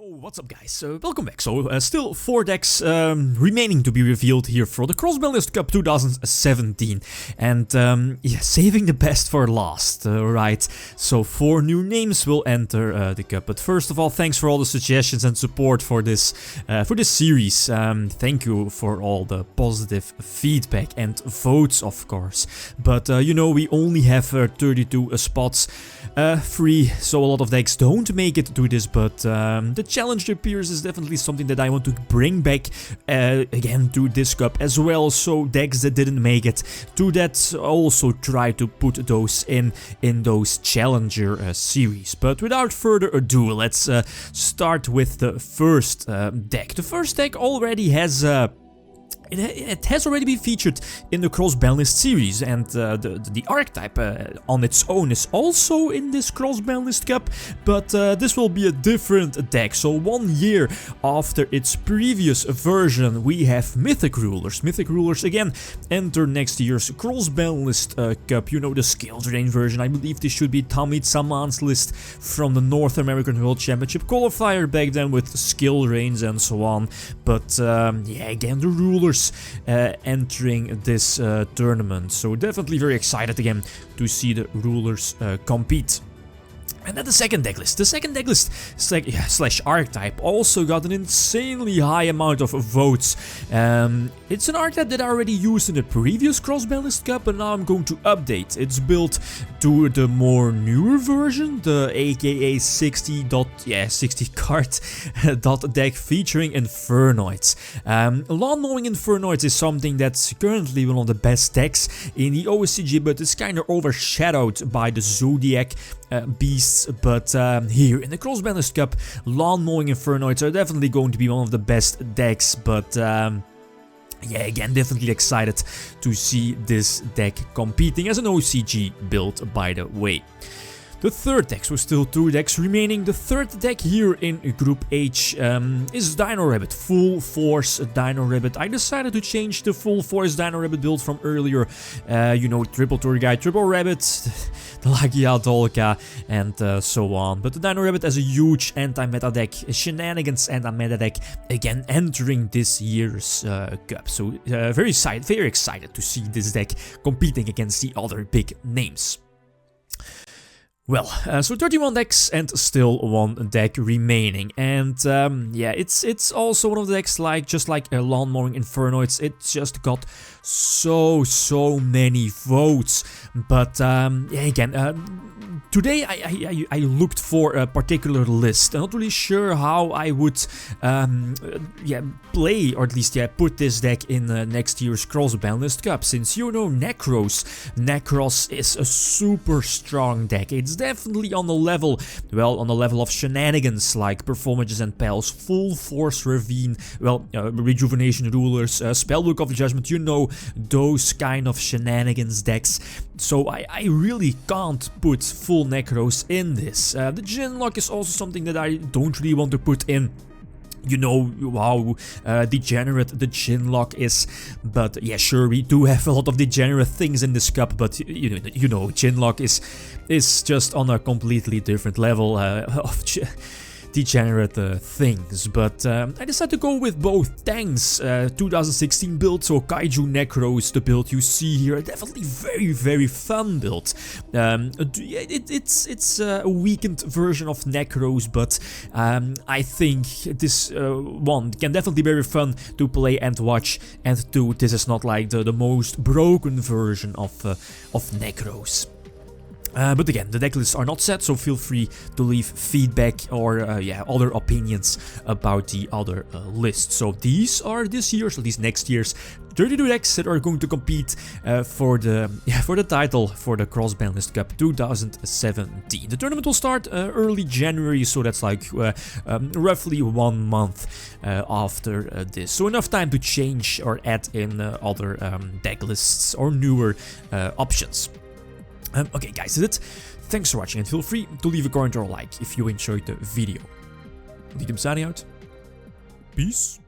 What's up guys, welcome back. Still 4 decks remaining to be revealed here for the Cross-Banlist Cup 2017. And yeah, saving the best for last, right? So 4 new names will enter the cup. But first of all, thanks for all the suggestions and support for this series. Thank you for all the positive feedback and votes, of course. But you know, we only have 32 spots free, so a lot of decks don't make it to this, but the Challenger Peers is definitely something that I want to bring back again to this cup as well. So decks that didn't make it to that, also try to put those in those Challenger series. But without further ado, let's start with the first deck. The first deck already has it has already been featured in the Cross-Banlist series, and the archetype on its own is also in this Cross-Banlist Cup, but this will be a different deck. So 1 year after its previous version, we have Mythic Rulers. Mythic Rulers again enter next year's Cross-Banlist Cup. You know, the skill drain version. I believe this should be Tommy Tsaman's list from the North American World Championship qualifier back then, with skill drains and so on. But yeah, again, the Rulers entering this tournament, so definitely very excited again to see the Rulers compete. And then the second decklist. The second decklist slash archetype also got an insanely high amount of votes. It's an archetype that I already used in the previous Cross-Banlist Cup, and now I'm going to update. It's built to the more newer version, the aka 60 card deck featuring Infernoids. Lawn Mowing Infernoids is something that's currently one of the best decks in the OSCG, but it's kind of overshadowed by the Zodiac beasts. But here in the Cross-Banlist Cup, Lawn Mowing Infernoids are definitely going to be one of the best decks. But yeah, again, definitely excited to see this deck competing as an OCG build, by the way. The third deck, so still 2 decks remaining. The third deck here in Group H is Dino Rabbit, Full Force Dino Rabbit. I decided to change the Full Force Dino Rabbit build from earlier, you know, Triple Tour Guide, Triple Rabbit, the Lagia Dolka, and so on. But the Dino Rabbit as a huge anti-meta deck, Shenanigans anti-meta deck, again entering this year's cup. So very excited to see this deck competing against the other big names. Well, so 31 decks and still 1 deck remaining, and yeah, it's also one of the decks just like Lawn Mowing Infernoids. It just got so many votes, but yeah, again, today I looked for a particular list. I'm not really sure how I would yeah, play, or at least put this deck in next year's Cross-Banlist Cup, since you know Necros is a super strong deck. It's definitely on the level, well, on the level of Shenanigans like Performages and Pals, Full Force Ravine, well, Rejuvenation Rulers, Spellbook of Judgment, you know, those kind of Shenanigans decks. So I really can't put full Necros in this. The Ginlock is also something that I don't really want to put in. You know how degenerate the Ginlock is, but yeah, sure, we do have a lot of degenerate things in this cup, but you know, Ginlock is just on a completely different level of degenerate things. But I decided to go with both tanks. 2016 build, so Kaiju Necros, the build you see here, definitely very fun build. It's a weakened version of Necros, but I think this one can definitely be very fun to play and watch. And 2, this is not like the most broken version of Necros. But again, the decklists are not set, so feel free to leave feedback or yeah, other opinions about the other lists. So these are this year's, at least next year's, 32 decks that are going to compete for the title for the Cross-Banlist Cup 2017. The tournament will start early January, so that's like roughly 1 month after this. So enough time to change or add in other deck lists or newer options. Okay guys, that's it. Thanks for watching, and feel free to leave a comment or a like if you enjoyed the video. Lithium signing out. Peace.